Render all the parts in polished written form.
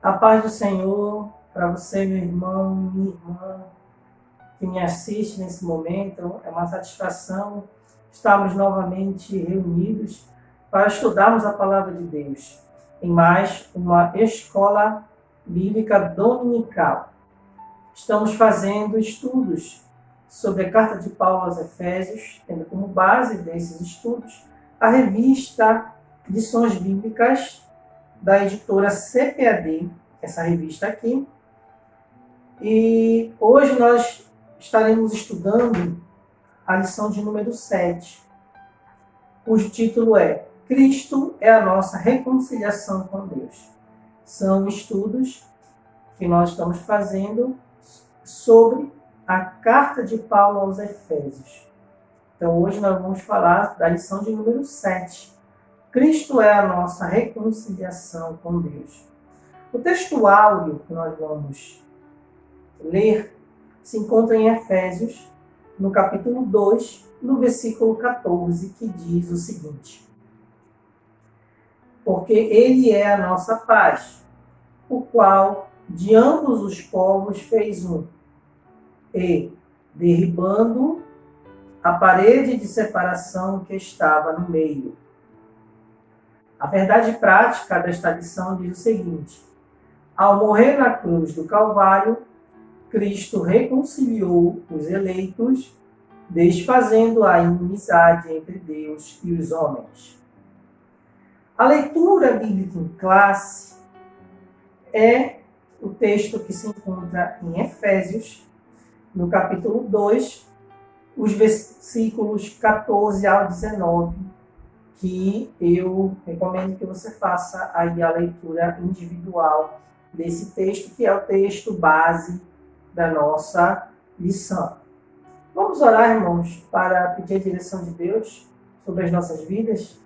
A paz do Senhor para você, meu irmão, minha irmã, que me assiste nesse momento. É uma satisfação estarmos novamente reunidos para estudarmos a Palavra de Deus em mais uma escola bíblica dominical. Estamos fazendo estudos sobre a carta de Paulo aos Efésios, tendo como base desses estudos a revista Lições Bíblicas da editora CPAD, essa revista aqui. E hoje nós estaremos estudando a lição de número 7, cujo título é Cristo é a nossa reconciliação com Deus. São estudos que nós estamos fazendo sobre a carta de Paulo aos Efésios. Então hoje nós vamos falar da lição de número 7. Cristo é a nossa reconciliação com Deus. O texto áureo que nós vamos ler se encontra em Efésios, no capítulo 2, no versículo 14, que diz o seguinte: Porque Ele é a nossa paz, o qual de ambos os povos fez um, e, derribando a parede de separação que estava no meio. A verdade prática desta lição diz o seguinte: ao morrer na cruz do Calvário, Cristo reconciliou os eleitos, desfazendo a inimizade entre Deus e os homens. A leitura bíblica em classe é o texto que se encontra em Efésios, no capítulo 2, os versículos 14 ao 19, que eu recomendo que você faça aí a leitura individual desse texto, que é o texto base da nossa lição. Vamos orar, irmãos, para pedir a direção de Deus sobre as nossas vidas?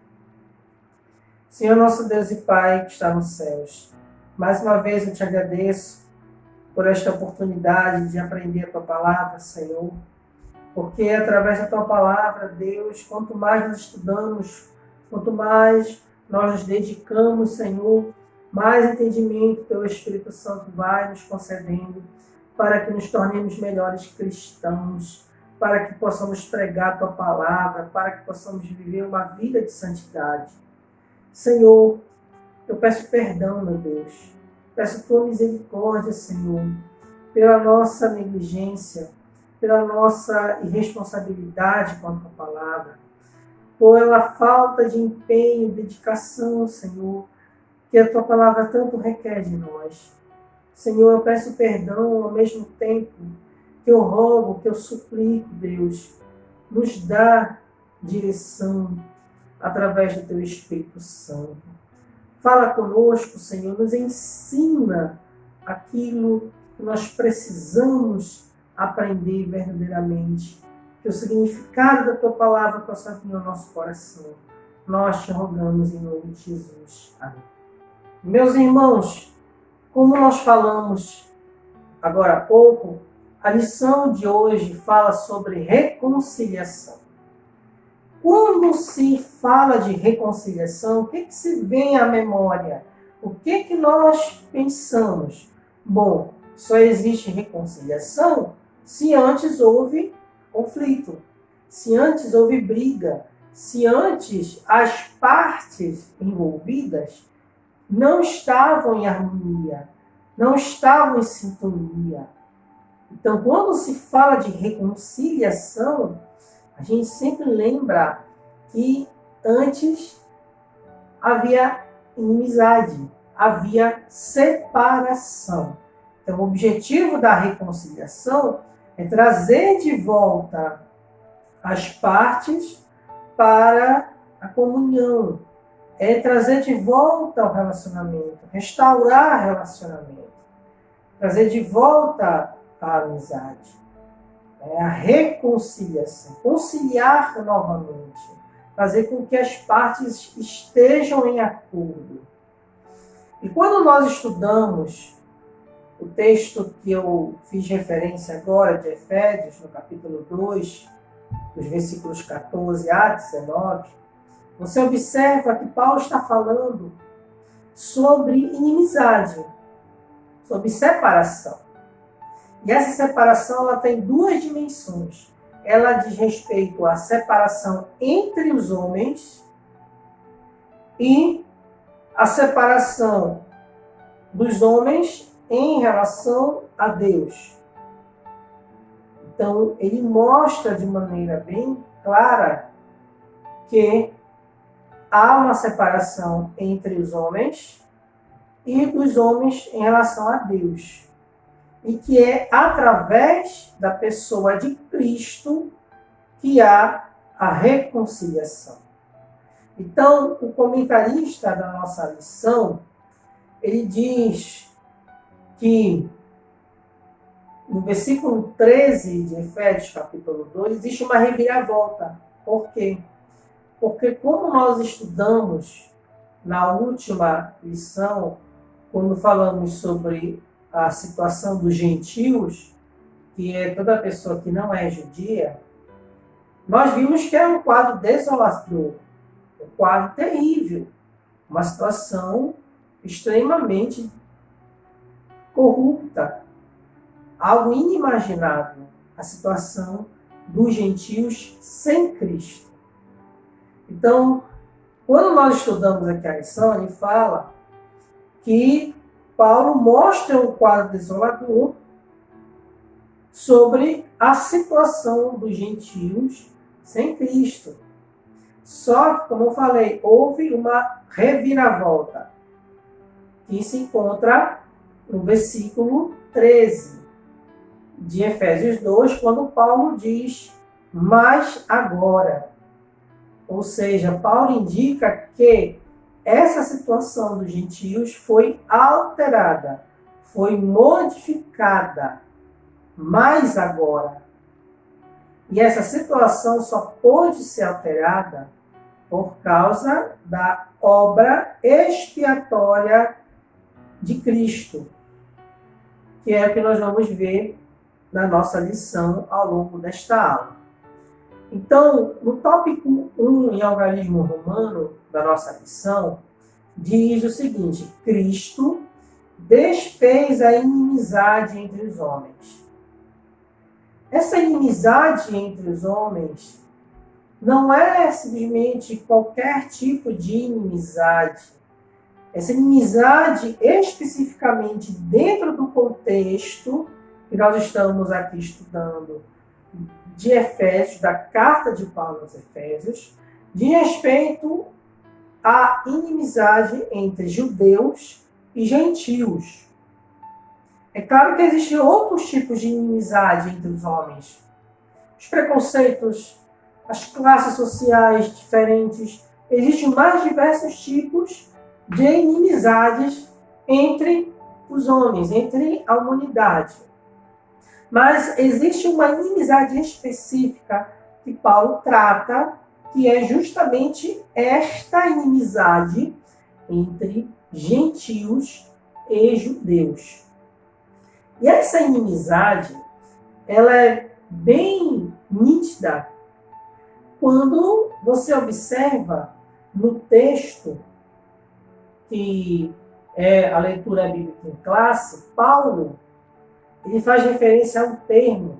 Senhor, nosso Deus e Pai que está nos céus, mais uma vez eu te agradeço por esta oportunidade de aprender a Tua Palavra, Senhor, porque através da Tua Palavra, Deus, quanto mais nós estudamos, quanto mais nós nos dedicamos, Senhor, mais entendimento Teu Espírito Santo vai nos concedendo para que nos tornemos melhores cristãos, para que possamos pregar a Tua Palavra, para que possamos viver uma vida de santidade. Senhor, eu peço perdão, meu Deus, peço Tua misericórdia, Senhor, pela nossa negligência, pela nossa irresponsabilidade com a Tua Palavra, pela falta de empenho, dedicação, Senhor, que a Tua Palavra tanto requer de nós. Senhor, eu peço perdão ao mesmo tempo que eu rogo, que eu suplico, Deus, nos dá direção através do Teu Espírito Santo. Fala conosco, Senhor, nos ensina aquilo que nós precisamos aprender verdadeiramente. Que o significado da Tua Palavra possa vir ao nosso coração. Nós te rogamos em nome de Jesus. Amém. Meus irmãos, como nós falamos agora há pouco, a lição de hoje fala sobre reconciliação. Quando se fala de reconciliação, o que se vem à memória? O que nós pensamos? Bom, só existe reconciliação se antes houve conflito, se antes houve briga, se antes as partes envolvidas não estavam em harmonia, não estavam em sintonia. Então, quando se fala de reconciliação, a gente sempre lembra que antes havia inimizade, havia separação. Então, o objetivo da reconciliação é trazer de volta as partes para a comunhão, é trazer de volta o relacionamento, restaurar o relacionamento, trazer de volta a amizade. É a reconciliação, conciliar novamente, fazer com que as partes estejam em acordo. E quando nós estudamos o texto que eu fiz referência agora, de Efésios, no capítulo 2, os versículos 14 a 19, você observa que Paulo está falando sobre inimizade. sobre separação. E essa separação ela tem duas dimensões. Ela diz respeito à separação entre os homens e a separação dos homens em relação a Deus. Então, ele mostra de maneira bem clara que há uma separação entre os homens e dos homens em relação a Deus. E que é através da pessoa de Cristo que há a reconciliação. Então, o comentarista da nossa lição, ele diz que no versículo 13 de Efésios, capítulo 2, existe uma reviravolta. Por quê? Porque como nós estudamos na última lição, quando falamos sobre a situação dos gentios, que é toda pessoa que não é judia, nós vimos que é um quadro desolador, um quadro terrível, uma situação extremamente corrupta, algo inimaginável, a situação dos gentios sem Cristo. Então, quando nós estudamos aqui a lição, ele fala que Paulo mostra um quadro desolador sobre a situação dos gentios sem Cristo. Só que, como eu falei, houve uma reviravolta que se encontra no versículo 13 de Efésios 2, quando Paulo diz, mas agora. Ou seja, Paulo indica que essa situação dos gentios foi alterada, foi modificada, mas agora. E essa situação só pôde ser alterada por causa da obra expiatória de Cristo, que é o que nós vamos ver na nossa lição ao longo desta aula. Então, no tópico 1 em algarismo romano da nossa lição, diz o seguinte: Cristo desfez a inimizade entre os homens. Essa inimizade entre os homens não é simplesmente qualquer tipo de inimizade. Essa inimizade especificamente dentro do contexto que nós estamos aqui estudando de Efésios, da carta de Paulo aos Efésios, de respeito à inimizade entre judeus e gentios. É claro que existem outros tipos de inimizade entre os homens. Os preconceitos, as classes sociais diferentes. Existem mais diversos tipos de inimizades entre os homens, entre a humanidade. Mas existe uma inimizade específica que Paulo trata, que é justamente esta inimizade entre gentios e judeus. E essa inimizade, ela é bem nítida quando você observa no texto, que é a leitura bíblica em classe, Paulo ele faz referência a um termo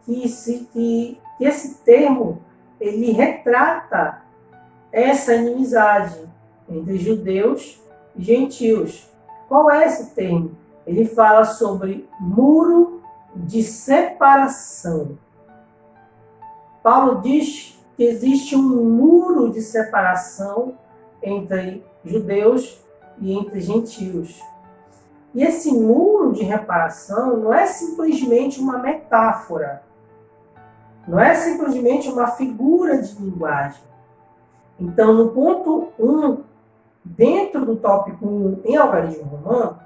que esse termo ele retrata essa inimizade entre judeus e gentios. Qual é esse termo? Ele fala sobre muro de separação. Paulo diz que existe um muro de separação entre judeus e entre gentios. E esse muro de reparação não é simplesmente uma metáfora, não é simplesmente uma figura de linguagem. Então, no ponto 1, dentro do tópico 1 em algarismo romano,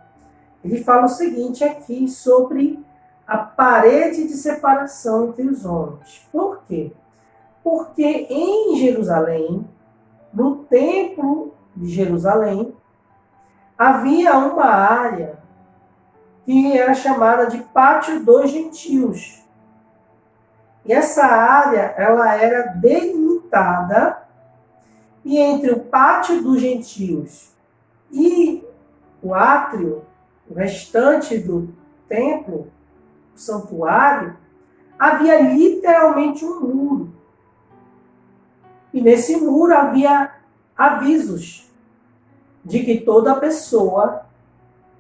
ele fala o seguinte aqui sobre a parede de separação entre os homens. Por quê? Porque em Jerusalém, no templo de Jerusalém, havia uma área que era chamada de Pátio dos Gentios. E essa área ela era delimitada, e entre o Pátio dos Gentios e o átrio o restante do templo, o santuário, havia literalmente um muro. E nesse muro havia avisos de que toda pessoa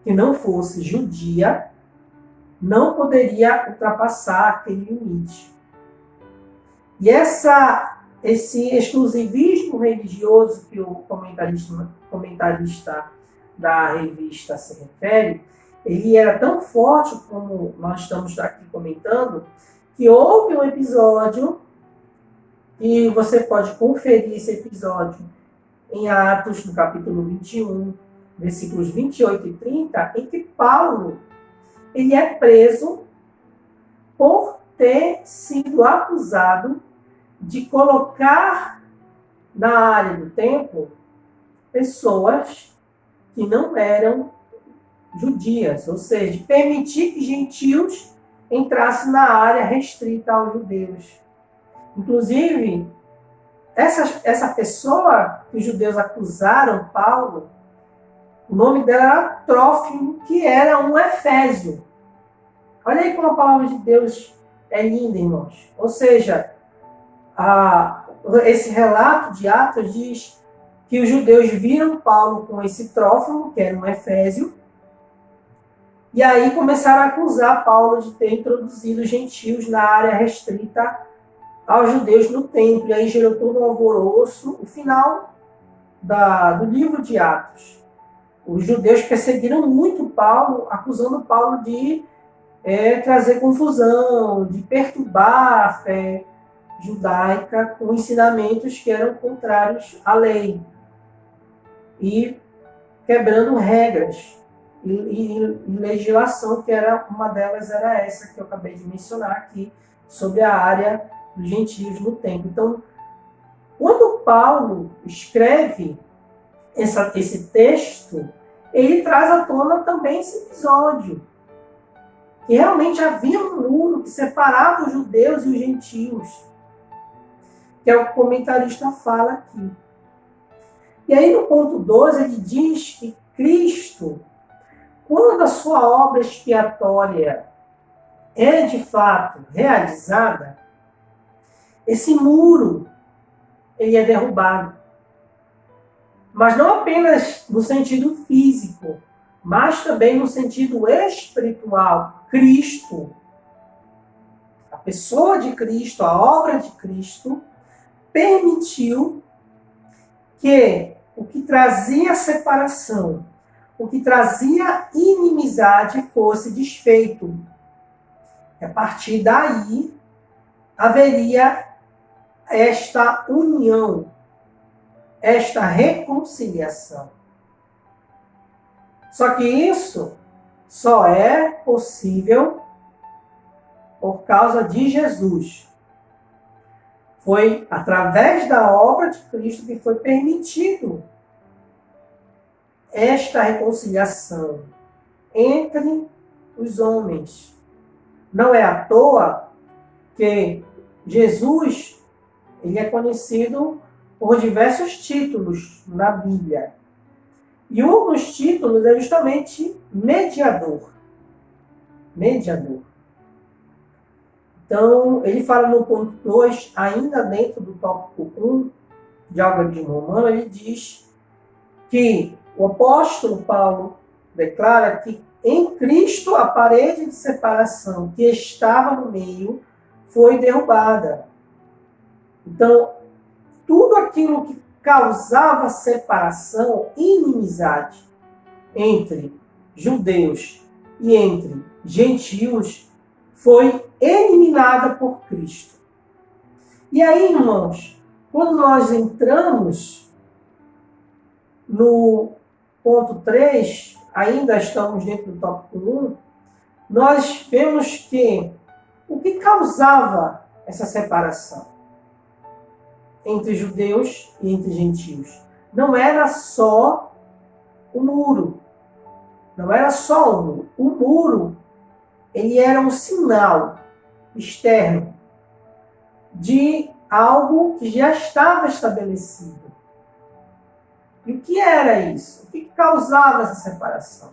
que não fosse judia não poderia ultrapassar aquele limite. E esse exclusivismo religioso que o comentarista da revista se refere, ele era tão forte, como nós estamos aqui comentando, que houve um episódio, e você pode conferir esse episódio em Atos, no capítulo 21, versículos 28 e 30, em que Paulo ele é preso por ter sido acusado de colocar na área do templo pessoas que não eram judias, ou seja, permitir que gentios entrassem na área restrita aos judeus. Inclusive, essa pessoa que os judeus acusaram Paulo, o nome dela era Trófimo, que era um efésio. Olha aí como a palavra de Deus é linda, irmãos. Ou seja, esse relato de Atos diz que os judeus viram Paulo com esse Trófimo, que era um efésio, e aí começaram a acusar Paulo de ter introduzido gentios na área restrita aos judeus no templo. E aí gerou todo um alvoroço. O final do livro de Atos. Os judeus perseguiram muito Paulo, acusando Paulo de trazer confusão, de perturbar a fé judaica com ensinamentos que eram contrários à lei e quebrando regras e legislação, que era uma delas era essa que eu acabei de mencionar aqui, sobre a área dos gentios no templo. Então, quando Paulo escreve esse texto, ele traz à tona também esse episódio, que realmente havia um muro que separava os judeus e os gentios, que é o que o comentarista fala aqui. E aí no ponto 12 ele diz que Cristo, quando a sua obra expiatória é de fato realizada, esse muro ele é derrubado. Mas não apenas no sentido físico, mas também no sentido espiritual. Cristo, a pessoa de Cristo, a obra de Cristo, permitiu que o que trazia separação, o que trazia inimizade fosse desfeito. E a partir daí haveria esta união, esta reconciliação. Só que isso só é possível por causa de Jesus. Foi através da obra de Cristo que foi permitido esta reconciliação entre os homens. Não é à toa que Jesus ele é conhecido por diversos títulos na Bíblia. E um dos títulos é justamente mediador. Mediador. Então, ele fala no ponto 2, ainda dentro do tópico 1 de Algarismo Romano, ele diz que o apóstolo Paulo declara que em Cristo a parede de separação que estava no meio foi derrubada. Então, tudo aquilo que causava separação, inimizade entre judeus e entre gentios, foi eliminada por Cristo. E aí, irmãos, quando nós entramos no ponto 3, ainda estamos dentro do tópico 1, nós vemos que o que causava essa separação entre judeus e entre gentios não era só o muro. Não era só o muro. O muro, ele era um sinal externo de algo que já estava estabelecido. E o que era isso? O que causava essa separação?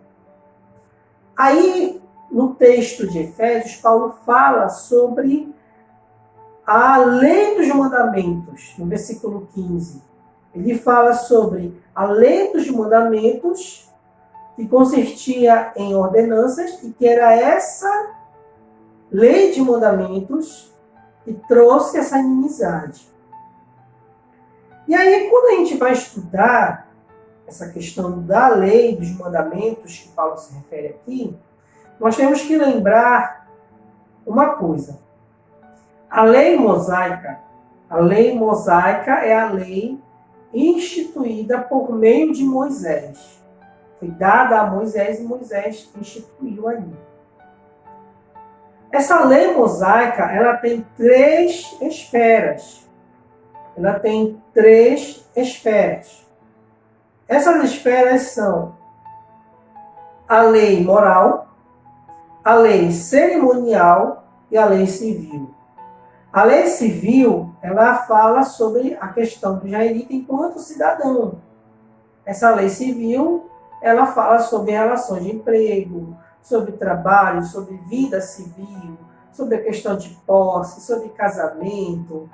Aí, no texto de Efésios, Paulo fala sobre a lei dos mandamentos, no versículo 15. Ele fala sobre a lei dos mandamentos, que consistia em ordenanças, e que era essa lei de mandamentos que trouxe essa inimizade. E aí, quando a gente vai estudar essa questão da lei dos mandamentos, que Paulo se refere aqui, nós temos que lembrar uma coisa. A lei mosaica é a lei instituída por meio de Moisés. Foi dada a Moisés e Moisés instituiu ali. Essa lei mosaica, ela tem três esferas. Essas esferas são a lei moral, a lei cerimonial e a lei civil. A lei civil, ela fala sobre a questão do israelita enquanto cidadão. Essa lei civil, ela fala sobre relações de emprego, sobre trabalho, sobre vida civil, sobre a questão de posse, sobre casamento.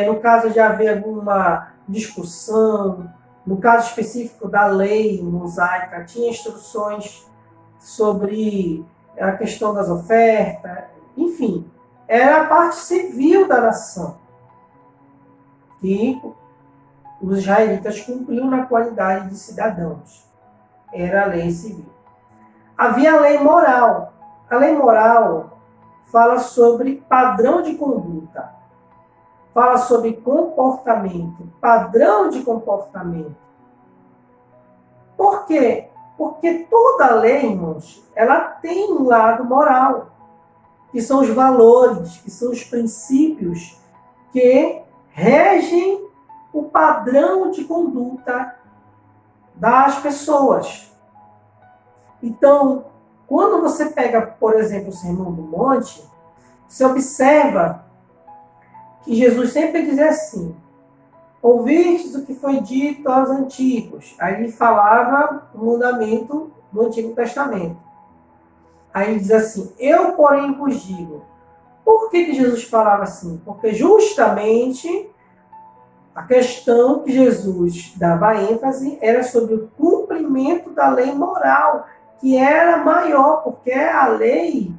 No caso de haver alguma discussão, no caso específico da lei mosaica, tinha instruções sobre a questão das ofertas, enfim, era a parte civil da nação, que os israelitas cumpriam na qualidade de cidadãos. Era a lei civil. Havia a lei moral. A lei moral fala sobre padrão de conduta, fala sobre comportamento, padrão de comportamento. Por quê? Porque toda lei, irmãos, ela tem um lado moral, que são os valores, que são os princípios que regem o padrão de conduta das pessoas. Então, quando você pega, por exemplo, o Sermão do Monte, você observa que Jesus sempre dizia assim: ouvistes o que foi dito aos antigos. Aí ele falava o mandamento do Antigo Testamento. Aí ele diz assim: eu, porém, vos digo. Por que Jesus falava assim? Porque justamente a questão que Jesus dava ênfase era sobre o cumprimento da lei moral, que era maior, porque é a lei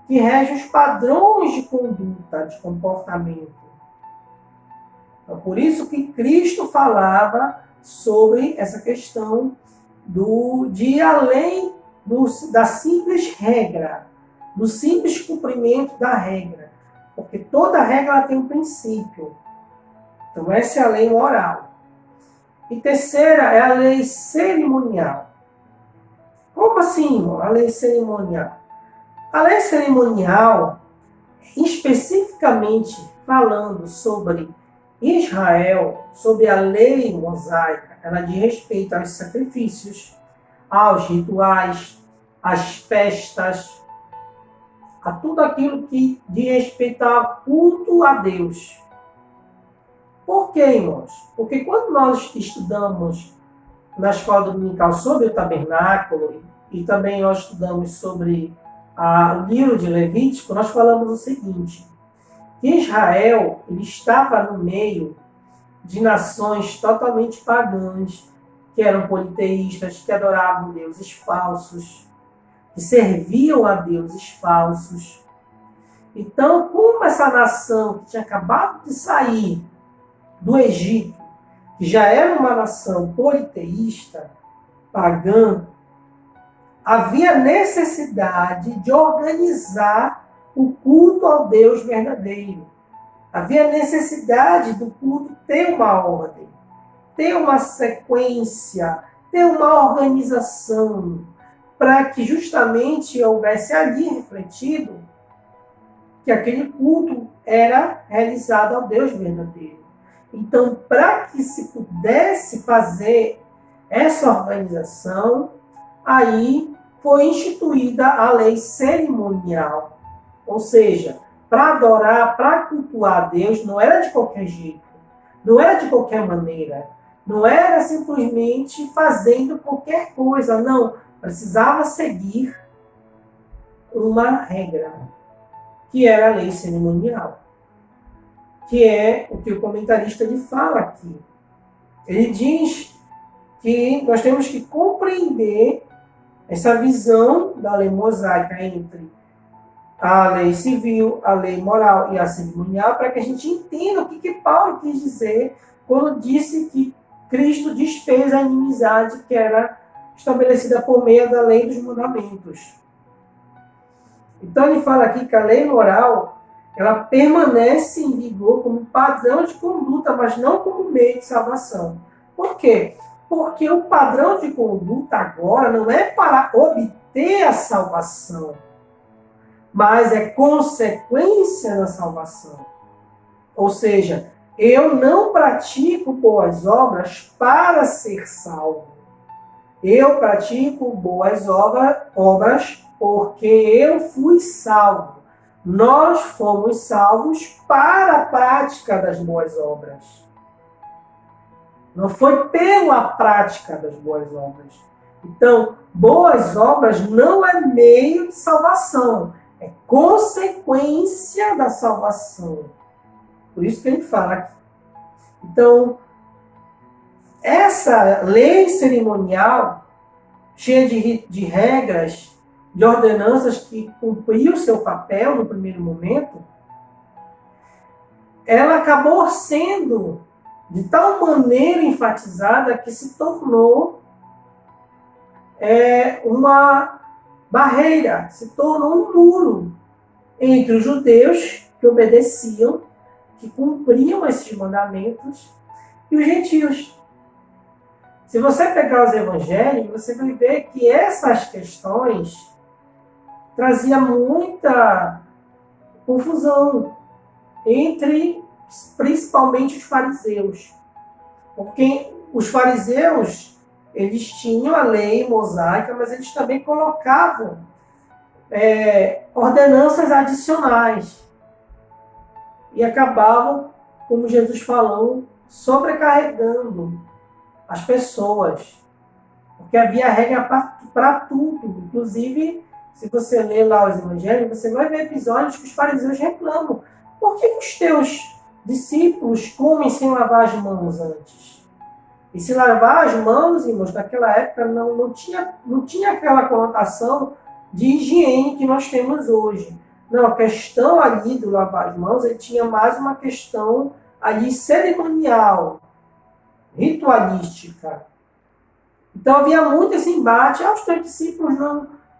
que rege os padrões de conduta, de comportamento. Então, por isso que Cristo falava sobre essa questão de ir além da simples regra, do simples cumprimento da regra. Porque toda regra tem um princípio. Então, essa é a lei moral. E terceira é a lei cerimonial. Como assim, a lei cerimonial? A lei cerimonial, especificamente falando sobre Israel, sobre a lei mosaica, ela diz respeito aos sacrifícios, aos rituais, às festas, a tudo aquilo que diz respeito ao culto a Deus. Por quê, irmãos? Porque quando nós estudamos na escola dominical sobre o tabernáculo e também nós estudamos sobre o livro de Levítico, nós falamos o seguinte: que Israel ele estava no meio de nações totalmente pagãs, que eram politeístas, que adoravam deuses falsos, que serviam a deuses falsos. Então, como essa nação que tinha acabado de sair do Egito, que já era uma nação politeísta, pagã, havia necessidade de organizar o culto ao Deus verdadeiro. Havia necessidade do culto ter uma ordem, ter uma sequência, ter uma organização, para que justamente houvesse ali refletido que aquele culto era realizado ao Deus verdadeiro. Então, para que se pudesse fazer essa organização, aí foi instituída a lei cerimonial. Ou seja, para adorar, para cultuar a Deus, não era de qualquer jeito, não era de qualquer maneira, não era simplesmente fazendo qualquer coisa, não. Precisava seguir uma regra, que era a lei cerimonial, que é o que o comentarista lhe fala aqui. Ele diz que nós temos que compreender essa visão da lei mosaica entre a lei civil, a lei moral e a cerimonial, para que a gente entenda o que Paulo quis dizer quando disse que Cristo desfez a inimizade que era estabelecida por meio da lei dos mandamentos. Então ele fala aqui que a lei moral ela permanece em vigor como padrão de conduta, mas não como meio de salvação. Por quê? Porque o padrão de conduta agora não é para obter a salvação, mas é consequência da salvação. Ou seja, eu não pratico boas obras para ser salvo. Eu pratico boas obras porque eu fui salvo. Nós fomos salvos para a prática das boas obras. Não foi pela prática das boas obras. Então, boas obras não é meio de salvação, é consequência da salvação. Por isso que ele fala aqui. Então, essa lei cerimonial, cheia de regras, de ordenanças que cumpriu o seu papel no primeiro momento, ela acabou sendo de tal maneira enfatizada que se tornou uma barreira, se tornou um muro entre os judeus que obedeciam, que cumpriam esses mandamentos, e os gentios. Se você pegar os evangelhos, você vai ver que essas questões traziam muita confusão entre, principalmente, os fariseus. Porque os fariseus, eles tinham a lei mosaica, mas eles também colocavam ordenanças adicionais. E acabavam, como Jesus falou, sobrecarregando as pessoas. Porque havia regra para tudo. Inclusive, se você ler lá os evangelhos, você vai ver episódios que os fariseus reclamam. Por que os teus discípulos comem sem lavar as mãos antes? E se lavar as mãos, irmãos, naquela época não tinha aquela conotação de higiene que nós temos hoje. Não, a questão ali do lavar as mãos, ele tinha mais uma questão ali cerimonial, ritualística. Então havia muito esse embate. Os teus discípulos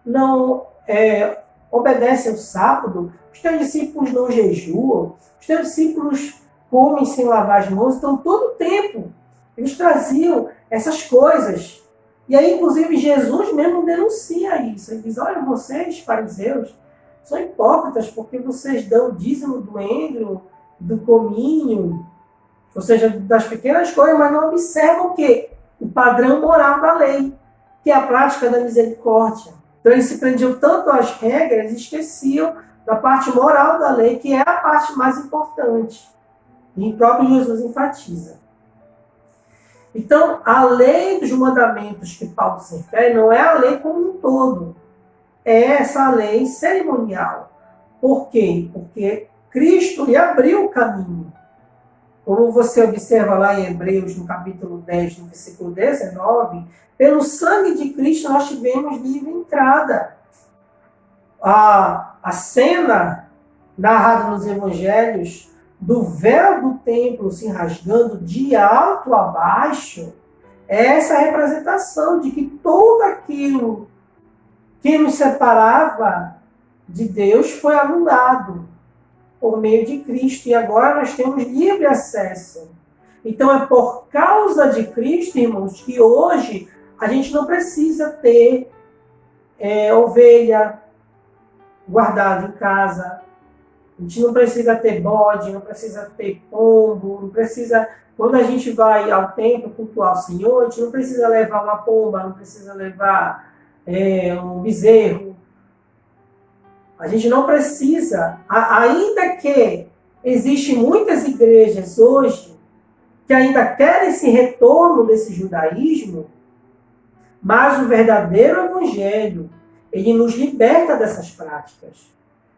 não obedecem ao sábado, os teus discípulos não jejuam, os teus discípulos comem sem lavar as mãos. Então todo o tempo eles traziam essas coisas. E aí, inclusive, Jesus mesmo denuncia isso. Ele diz, olha, vocês, fariseus, são hipócritas porque vocês dão o dízimo do endro, do cominho, ou seja, das pequenas coisas, mas não observam o quê? O padrão moral da lei, que é a prática da misericórdia. Então eles se prendiam tanto às regras e esqueciam da parte moral da lei, que é a parte mais importante. E o próprio Jesus enfatiza. Então, a lei dos mandamentos que Paulo se refere não é a lei como um todo. É essa lei cerimonial. Por quê? Porque Cristo lhe abriu o caminho. Como você observa lá em Hebreus, no capítulo 10, no versículo 19, pelo sangue de Cristo nós tivemos livre entrada. A cena narrada nos evangelhos do véu do templo se rasgando de alto a baixo, é essa representação de que tudo aquilo que nos separava de Deus foi anulado por meio de Cristo. E agora nós temos livre acesso. Então é por causa de Cristo, irmãos, que hoje a gente não precisa ter ovelha guardada em casa. A gente não precisa ter bode, não precisa ter pombo, não precisa... Quando a gente vai ao templo cultuar o Senhor, a gente não precisa levar uma pomba, não precisa levar um bezerro. A gente não precisa, ainda que existem muitas igrejas hoje que ainda querem esse retorno desse judaísmo, mas o verdadeiro evangelho, ele nos liberta dessas práticas.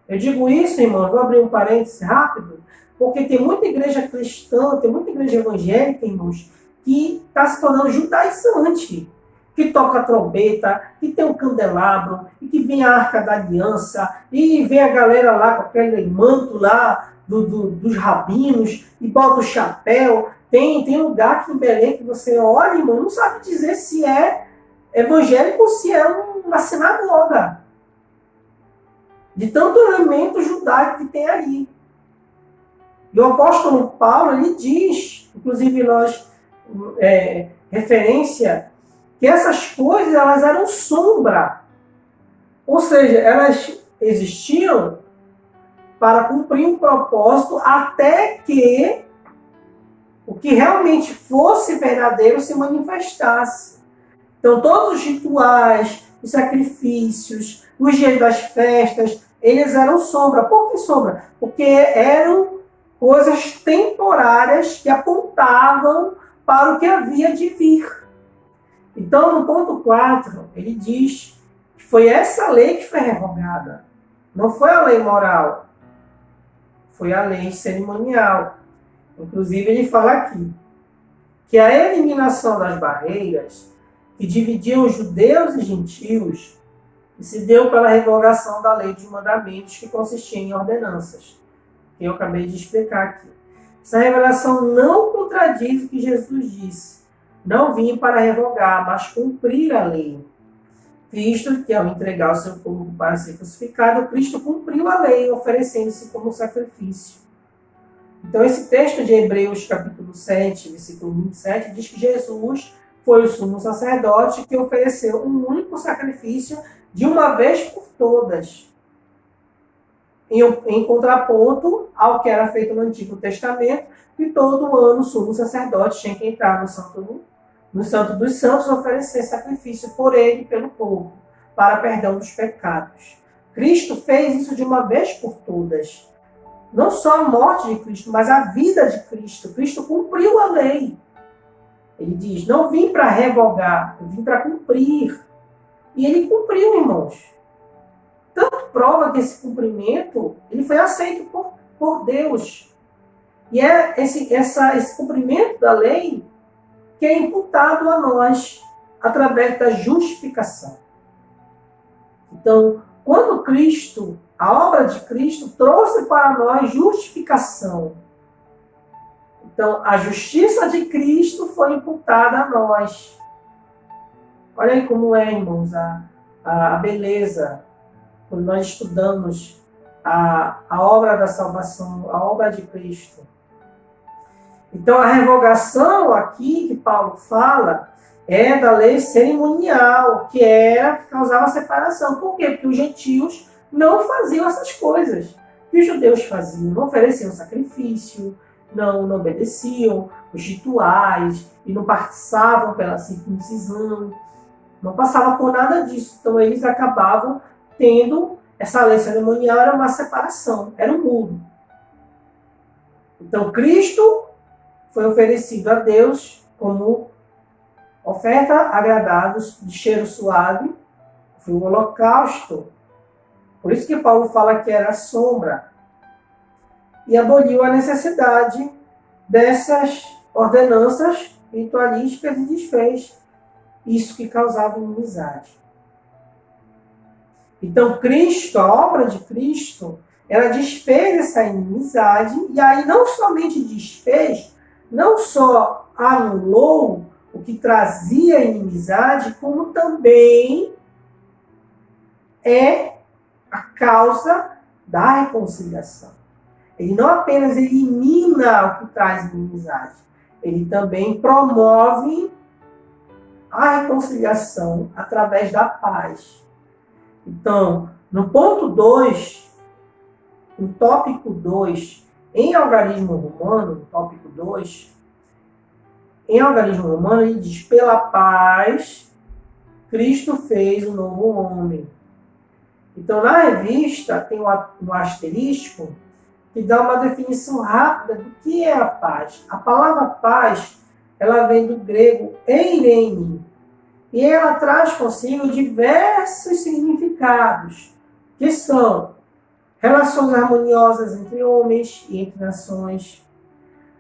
Eu digo isso, irmão, vou abrir um parêntese rápido, porque tem muita igreja cristã, tem muita igreja evangélica, irmãos, que está se tornando judaizante, que toca trombeta, que tem um candelabro, e que vem a Arca da Aliança, e vem a galera lá com aquele manto lá dos rabinos, e bota o chapéu. Tem lugar aqui em Belém que você olha, irmão, não sabe dizer se é evangélico ou se é uma sinagoga. De tanto elemento judaico que tem ali. E o apóstolo Paulo, ele diz, inclusive nós, referência, que essas coisas elas eram sombra. Ou seja, elas existiam para cumprir um propósito até que o que realmente fosse verdadeiro se manifestasse. Então, todos os rituais, os sacrifícios, os dias das festas, eles eram sombra. Por que sombra? Porque eram coisas temporárias que apontavam para o que havia de vir. Então, no ponto 4, ele diz que foi essa lei que foi revogada. Não foi a lei moral, foi a lei cerimonial. Inclusive, ele fala aqui que a eliminação das barreiras que dividiam os judeus e gentios se deu pela revogação da lei dos mandamentos, que consistia em ordenanças, que eu acabei de explicar aqui. Essa revelação não contradiz o que Jesus disse. Não vim para revogar, mas cumprir a lei. Visto que, ao entregar o seu corpo para ser crucificado, Cristo cumpriu a lei, oferecendo-se como sacrifício. Então, esse texto de Hebreus, capítulo 7, versículo 27, diz que Jesus foi o sumo sacerdote que ofereceu um único sacrifício de uma vez por todas. Em contraponto ao que era feito no Antigo Testamento, que todo ano o sumo sacerdote tinha que entrar no Santo dos Santos, oferecer sacrifício por ele e pelo povo, para perdão dos pecados. Cristo fez isso de uma vez por todas. Não só a morte de Cristo, mas a vida de Cristo. Cristo cumpriu a lei. Ele diz, não vim para revogar, eu vim para cumprir. E ele cumpriu, irmãos. Tanto prova que esse cumprimento ele foi aceito por Deus. E é esse cumprimento da lei que é imputado a nós através da justificação. Então, quando Cristo, a obra de Cristo, trouxe para nós justificação. Então, a justiça de Cristo foi imputada a nós. Olha aí como é, irmãos, a beleza, quando nós estudamos a obra da salvação, a obra de Cristo. Então, a revogação aqui que Paulo fala é da lei cerimonial, que causava separação. Por quê? Porque os gentios não faziam essas coisas que os judeus faziam. Não ofereciam sacrifício, não obedeciam os rituais e não passavam pela circuncisão. Não passava por nada disso. Então, eles acabavam tendo essa lei cerimonial, era uma separação, era um muro. Então, Cristo foi oferecido a Deus como oferta agradável, de cheiro suave, foi um holocausto. Por isso que Paulo fala que era sombra. E aboliu a necessidade dessas ordenanças ritualísticas e desfez isso que causava inimizade. Então, Cristo, a obra de Cristo, ela desfez essa inimizade, e aí não somente desfez, não só anulou o que trazia inimizade, como também é a causa da reconciliação. Ele não apenas elimina o que traz inimizade, ele também promove a reconciliação através da paz. Então, no ponto 2, no tópico 2, em algarismo romano, no tópico 2, em algarismo romano, ele diz, pela paz, Cristo fez um novo homem. Então, na revista, tem um asterisco que dá uma definição rápida do que é a paz. A palavra paz, ela vem do grego eirene, E ela traz consigo diversos significados, que são relações harmoniosas entre homens e entre nações,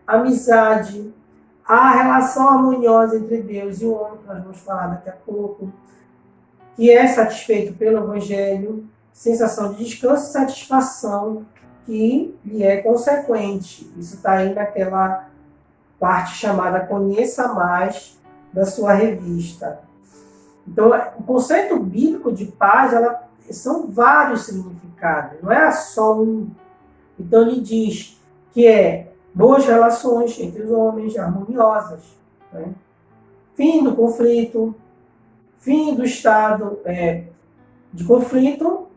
amizade, a relação harmoniosa entre Deus e o homem, que nós vamos falar daqui a pouco, que é satisfeito pelo Evangelho, sensação de descanso e satisfação que lhe é consequente. Isso está aí naquela parte chamada Conheça Mais, da sua revista. Então, o conceito bíblico de paz, são vários significados, não é só um. Então, ele diz que é boas relações entre os homens, harmoniosas, né? Fim do conflito, fim do estado de conflito,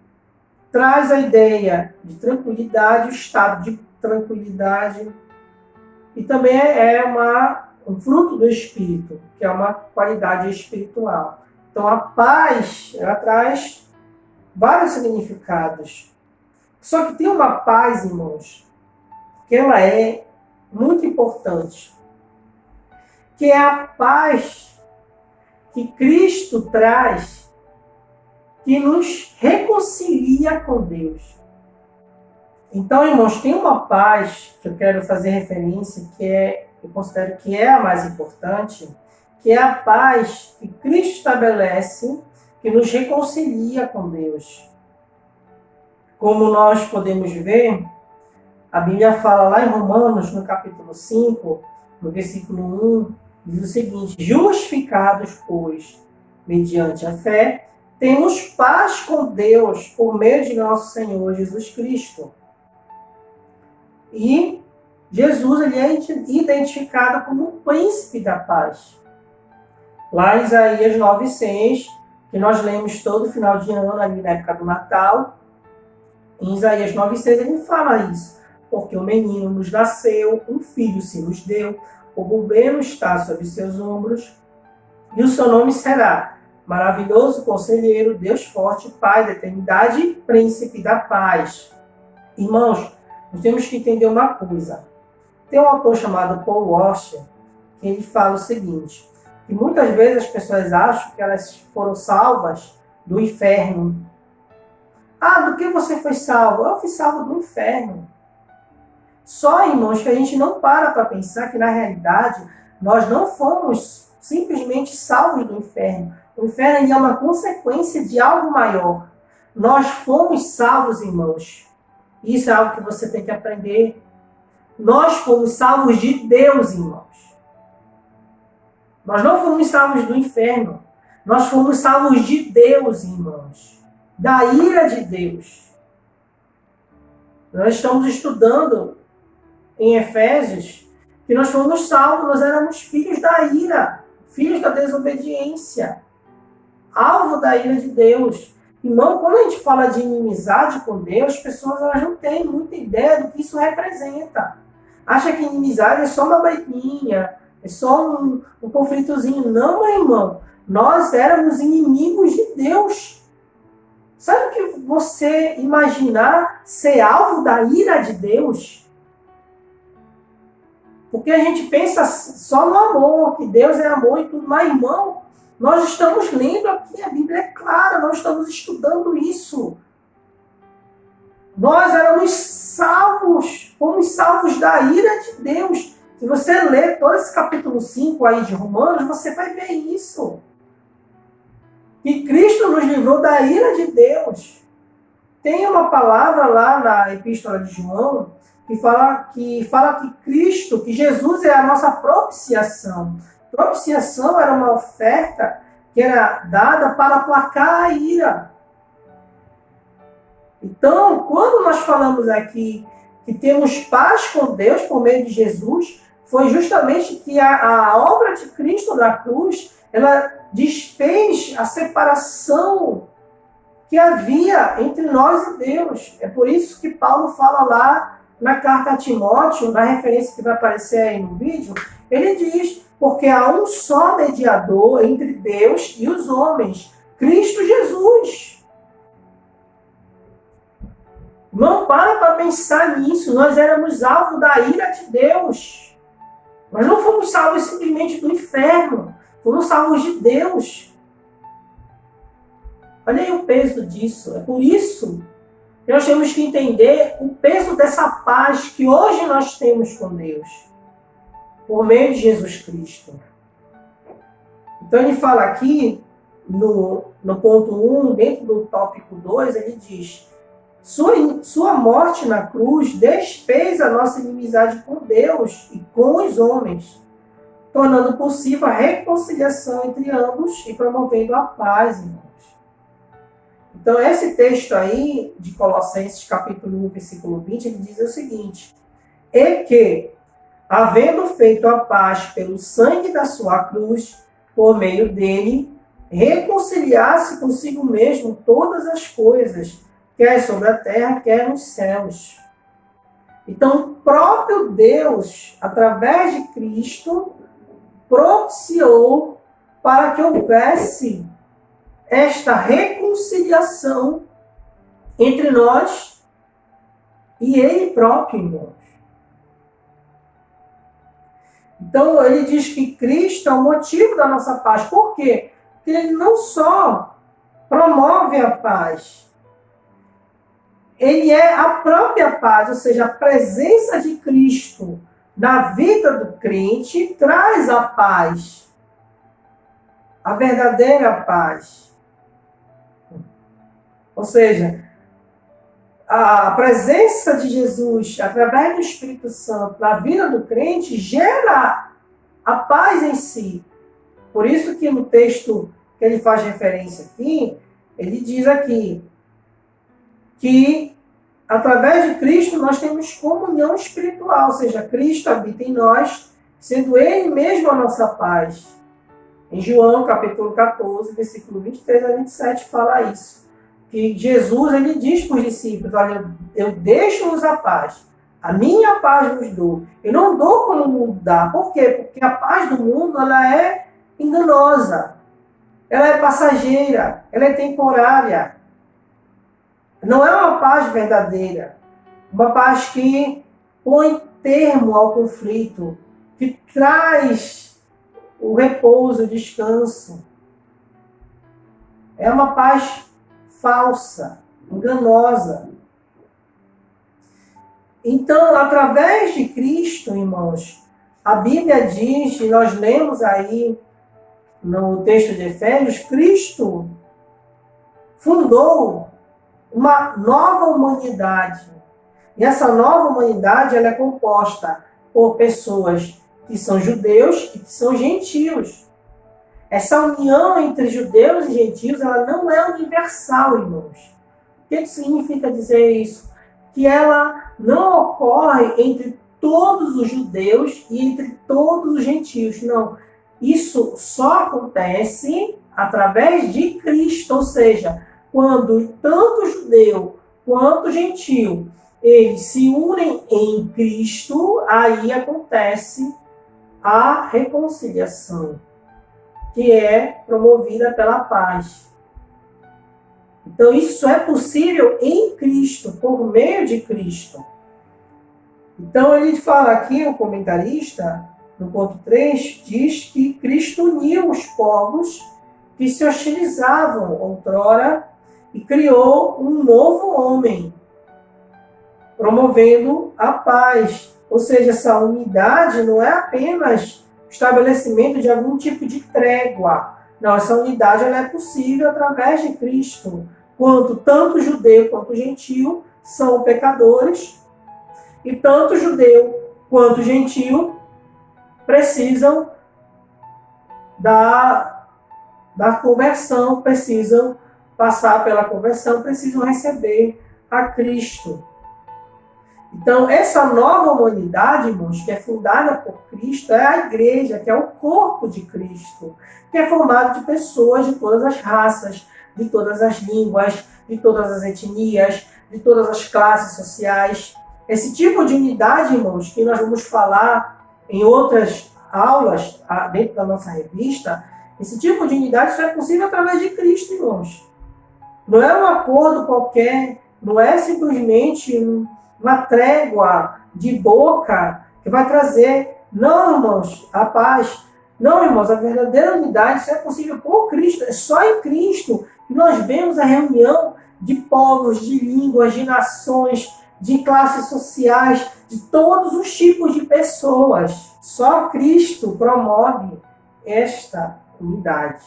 traz a ideia de tranquilidade, o estado de tranquilidade, e também é um fruto do Espírito, que é uma qualidade espiritual. Então, a paz, ela traz vários significados. Só que tem uma paz, irmãos, que ela é muito importante, que é a paz que Cristo traz, que nos reconcilia com Deus. Então, irmãos, tem uma paz que eu quero fazer referência, eu considero que é a mais importante, que é a paz que Cristo estabelece, que nos reconcilia com Deus. Como nós podemos ver, a Bíblia fala lá em Romanos, no capítulo 5, no versículo 1, diz o seguinte: justificados, pois, mediante a fé, temos paz com Deus por meio de nosso Senhor Jesus Cristo. E Jesus, ele é identificado como o príncipe da paz. Lá em Isaías 9:6, que nós lemos todo final de ano, ali na época do Natal, em Isaías 9:6 ele fala isso. Porque o menino nos nasceu, um filho se nos deu, o governo está sobre seus ombros, e o seu nome será Maravilhoso Conselheiro, Deus Forte, Pai da Eternidade e Príncipe da Paz. Irmãos, nós temos que entender uma coisa. Tem um autor chamado Paul Washer, que ele fala o seguinte, que muitas vezes as pessoas acham que elas foram salvas do inferno. Ah, do que você foi salvo? Eu fui salvo do inferno. Só, irmãos, que a gente não para pensar que, na realidade, nós não fomos simplesmente salvos do inferno. O inferno é uma consequência de algo maior. Nós fomos salvos, irmãos. Isso é algo que você tem que aprender. Nós fomos salvos de Deus, irmãos. Nós não fomos salvos do inferno. Nós fomos salvos de Deus, irmãos. Da ira de Deus. Nós estamos estudando em Efésios que nós fomos salvos, nós éramos filhos da ira, filhos da desobediência, alvo da ira de Deus. Irmão, quando a gente fala de inimizade com Deus, as pessoas elas não têm muita ideia do que isso representa. Acha que inimizade é só uma briguinha, é só um conflitozinho. Não, meu irmão. Nós éramos inimigos de Deus. Sabe o que você imaginar ser alvo da ira de Deus? Porque a gente pensa só no amor, que Deus é amor e tudo. Mas, irmão, nós estamos lendo aqui, a Bíblia é clara, nós estamos estudando isso. Nós éramos salvos, fomos salvos da ira de Deus. Se você ler todo esse capítulo 5 aí de Romanos, você vai ver isso. Que Cristo nos livrou da ira de Deus. Tem uma palavra lá na Epístola de João que fala que Cristo, que Jesus é a nossa propiciação. Propiciação era uma oferta que era dada para aplacar a ira. Então, quando nós falamos aqui que temos paz com Deus por meio de Jesus, foi justamente que a obra de Cristo na cruz, ela desfez a separação que havia entre nós e Deus. É por isso que Paulo fala lá na carta a Timóteo, na referência que vai aparecer aí no vídeo, ele diz, porque há um só mediador entre Deus e os homens, Cristo Jesus. Não para pensar nisso, nós éramos alvo da ira de Deus. Nós não fomos salvos simplesmente do inferno, fomos salvos de Deus. Olha aí o peso disso. É por isso que nós temos que entender o peso dessa paz que hoje nós temos com Deus, por meio de Jesus Cristo. Então ele fala aqui, no ponto 1, dentro do tópico 2, ele diz: sua morte na cruz desfez a nossa inimizade com Deus e com os homens, tornando possível a reconciliação entre ambos e promovendo a paz, irmãos. Então, esse texto aí, de Colossenses, capítulo 1, versículo 20, ele diz o seguinte: e que, havendo feito a paz pelo sangue da sua cruz, por meio dele, reconciliasse consigo mesmo todas as coisas, quer sobre a terra, quer nos céus. Então, o próprio Deus, através de Cristo, propiciou para que houvesse esta reconciliação entre nós e Ele próprio, irmãos. Então, ele diz que Cristo é o motivo da nossa paz. Por quê? Porque ele não só promove a paz, ele é a própria paz, ou seja, a presença de Cristo na vida do crente traz a paz, a verdadeira paz. Ou seja, a presença de Jesus, através do Espírito Santo, na vida do crente, gera a paz em si. Por isso que no texto que ele faz referência aqui, ele diz aqui que através de Cristo nós temos comunhão espiritual, ou seja, Cristo habita em nós, sendo Ele mesmo a nossa paz. Em João, capítulo 14, versículo 23 a 27, fala isso. Que Jesus, ele diz para os discípulos: olha, eu deixo-vos a paz, a minha paz vos dou. Eu não dou como o mundo dá. Por quê? Porque a paz do mundo, ela é enganosa, ela é passageira, ela é temporária. Não é uma paz verdadeira, uma paz que põe termo ao conflito, que traz o repouso, o descanso. É uma paz falsa, enganosa. Então, através de Cristo, irmãos, a Bíblia diz, e nós lemos aí no texto de Efésios, Cristo fundou uma nova humanidade. E essa nova humanidade, ela é composta por pessoas que são judeus e que são gentios. Essa união entre judeus e gentios, ela não é universal, irmãos. O que significa dizer isso? Que ela não ocorre entre todos os judeus e entre todos os gentios. Não. Isso só acontece através de Cristo, ou seja, quando tanto judeu quanto gentil, eles se unem em Cristo, aí acontece a reconciliação, que é promovida pela paz. Então, isso é possível em Cristo, por meio de Cristo. Então, ele fala aqui, o comentarista, no ponto 3, diz que Cristo uniu os povos que se hostilizavam outrora e criou um novo homem, promovendo a paz. Ou seja, essa unidade não é apenas estabelecimento de algum tipo de trégua. Não, essa unidade ela é possível através de Cristo. Quanto tanto judeu quanto gentil são pecadores, e tanto judeu quanto gentil precisam da conversão, precisam passar pela conversão, precisam receber a Cristo. Então, essa nova humanidade, irmãos, que é fundada por Cristo, é a igreja, que é o corpo de Cristo, que é formado de pessoas de todas as raças, de todas as línguas, de todas as etnias, de todas as classes sociais. Esse tipo de unidade, irmãos, que nós vamos falar em outras aulas dentro da nossa revista, esse tipo de unidade só é possível através de Cristo, irmãos. Não é um acordo qualquer, não é simplesmente uma trégua de boca que vai trazer, não, irmãos, a paz. Não, irmãos, a verdadeira unidade só é possível por Cristo. É só em Cristo E nós vemos a reunião de povos, de línguas, de nações, de classes sociais, de todos os tipos de pessoas. Só Cristo promove esta unidade.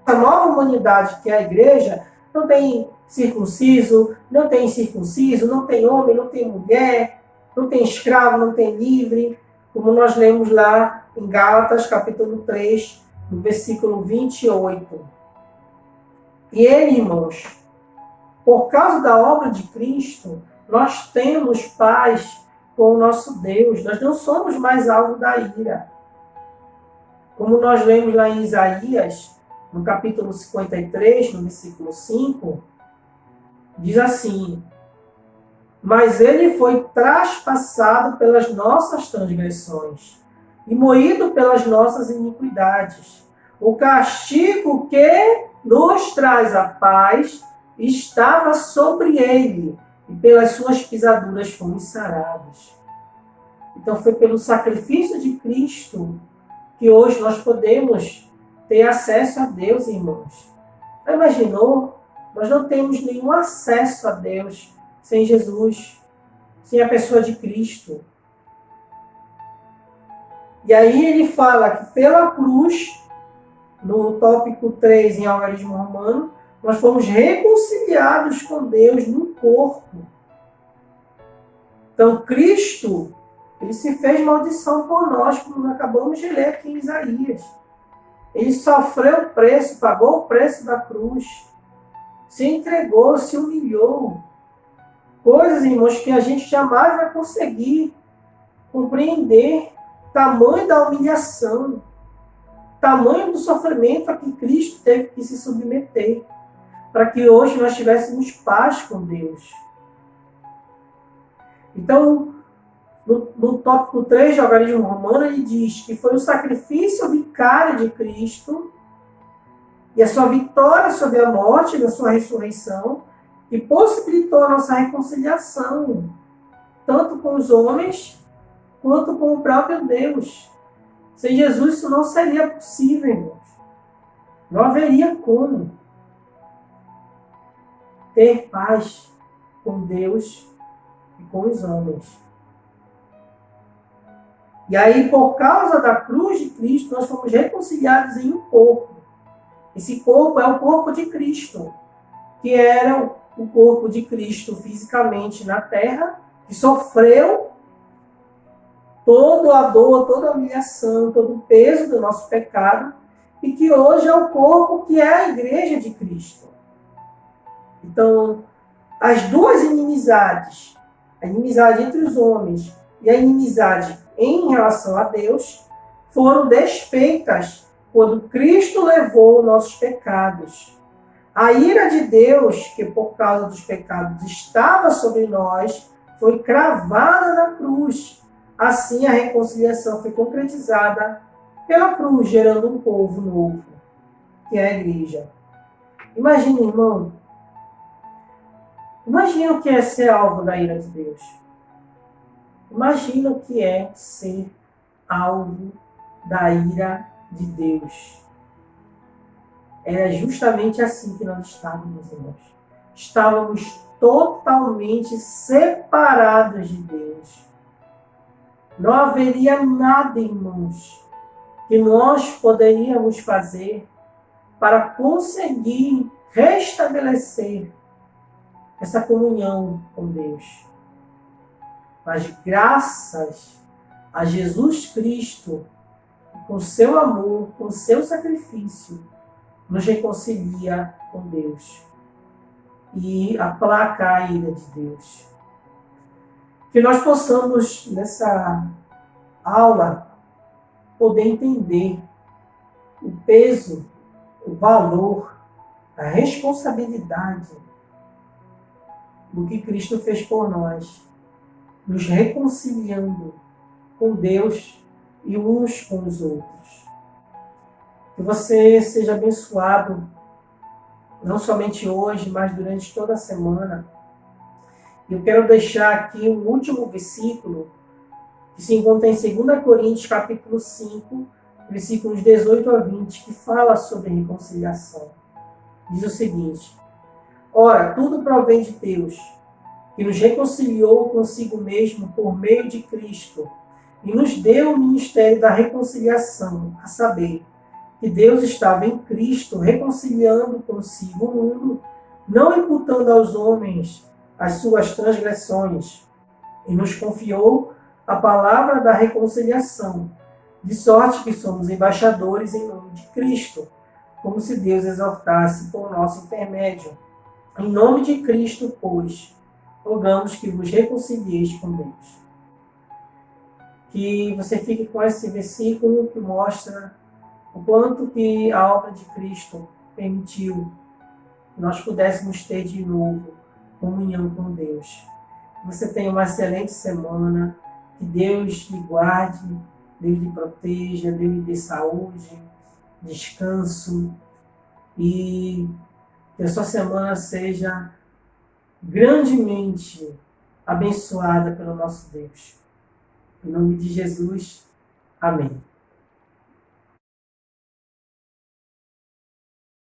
A nova humanidade, que é a igreja, não tem circunciso, não tem incircunciso, não tem homem, não tem mulher, não tem escravo, não tem livre, como nós lemos lá em Gálatas, capítulo 3, no versículo 28. E ele, irmãos, por causa da obra de Cristo, nós temos paz com o nosso Deus. Nós não somos mais alvo da ira. Como nós lemos lá em Isaías, no capítulo 53, no versículo 5, diz assim: mas ele foi traspassado pelas nossas transgressões e moído pelas nossas iniquidades. O castigo que nos traz a paz estava sobre ele, e pelas suas pisaduras fomos sarados. Então foi pelo sacrifício de Cristo que hoje nós podemos ter acesso a Deus, irmãos. Já imaginou? Nós não temos nenhum acesso a Deus sem Jesus, sem a pessoa de Cristo. E aí ele fala que pela cruz, no tópico 3 em Algarismo Romano, nós fomos reconciliados com Deus no corpo. Então Cristo, ele se fez maldição por nós, como nós acabamos de ler aqui em Isaías. Ele sofreu o preço, pagou o preço da cruz, se entregou, se humilhou. Coisas, irmãos, que a gente jamais vai conseguir compreender. Tamanho da humilhação, tamanho do sofrimento a que Cristo teve que se submeter, para que hoje nós tivéssemos paz com Deus. Então, no tópico 3 do Algarismo Romano, ele diz que foi o sacrifício vicário de Cristo e a sua vitória sobre a morte, da sua ressurreição, que possibilitou a nossa reconciliação, tanto com os homens, quanto com o próprio Deus. Sem Jesus isso não seria possível, irmãos. Não haveria como ter paz com Deus e com os homens. E aí, por causa da cruz de Cristo, nós fomos reconciliados em um corpo. Esse corpo é o corpo de Cristo, que era o corpo de Cristo fisicamente na terra, que sofreu toda a dor, toda a humilhação, todo o peso do nosso pecado, e que hoje é o corpo que é a igreja de Cristo. Então, as duas inimizades, a inimizade entre os homens e a inimizade em relação a Deus, foram desfeitas quando Cristo levou nossos pecados. A ira de Deus, que por causa dos pecados estava sobre nós, foi cravada na cruz. Assim, a reconciliação foi concretizada pela cruz, gerando um povo novo, que é a igreja. Imagina, irmão. Imagina o que é ser alvo da ira de Deus. Imagina o que é ser alvo da ira de Deus. Era justamente assim que nós estávamos, irmãos. Estávamos totalmente separados de Deus. Não haveria nada, irmãos, que nós poderíamos fazer para conseguir restabelecer essa comunhão com Deus. Mas graças a Jesus Cristo, com seu amor, com seu sacrifício, nos reconcilia com Deus e aplaca a ira de Deus. Que nós possamos, nessa aula, poder entender o peso, o valor, a responsabilidade do que Cristo fez por nós, nos reconciliando com Deus e uns com os outros. Que você seja abençoado, não somente hoje, mas durante toda a semana. Eu quero deixar aqui um último versículo, que se encontra em 2 Coríntios, capítulo 5, versículos 18 a 20, que fala sobre reconciliação. diz o seguinte: ora, tudo provém de Deus, que nos reconciliou consigo mesmo por meio de Cristo e nos deu o ministério da reconciliação, a saber, que Deus estava em Cristo reconciliando consigo o mundo, não imputando aos homens as suas transgressões, e nos confiou a palavra da reconciliação, de sorte que somos embaixadores em nome de Cristo, como se Deus exaltasse por nosso intermédio. Em nome de Cristo, pois, rogamos que vos reconcilieis com Deus. Que você fique com esse versículo que mostra o quanto que a obra de Cristo permitiu que nós pudéssemos ter de novo comunhão com Deus. Que você tenha uma excelente semana, que Deus lhe guarde, Deus lhe proteja, Deus lhe dê saúde, descanso e que a sua semana seja grandemente abençoada pelo nosso Deus. Em nome de Jesus, amém.